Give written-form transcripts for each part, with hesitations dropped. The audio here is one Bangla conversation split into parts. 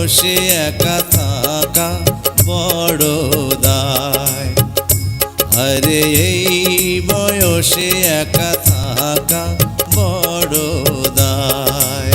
বয়সে একা থাকা বড় দায়। আরে এই বয়সে একা থাকা বড় দায়।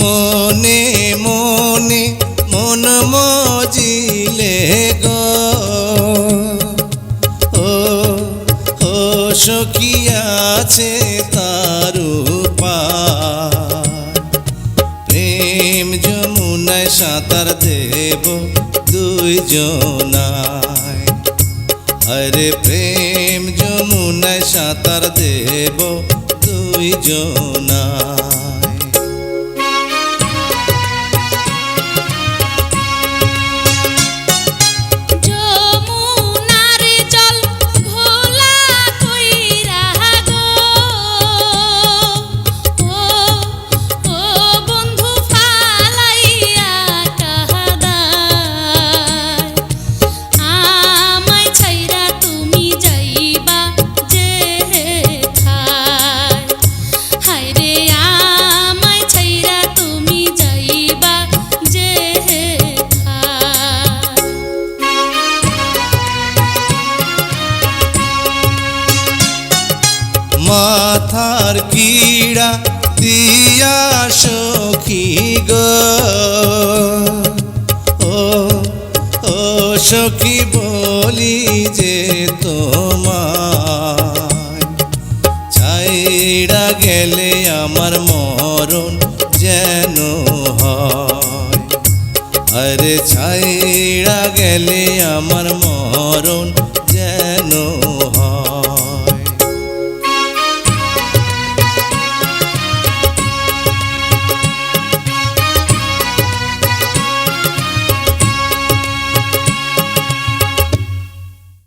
মনে মনে মন মজিলে গো ও সখী আছে তার উপায়। প্রেম যমুনায় সাঁতার দেব দুইজনায়। আরে প্রেম যমুনায় সাঁতার দেব দুইজনায়। মাথার কিড়া দিয়া সখী গো ও সখী বলি যে তোমায়। ছাইড়া গেলে আমার মরণ যেন হয়। আরে ছাইড়া গেলে আমার মরণ যেন হয়।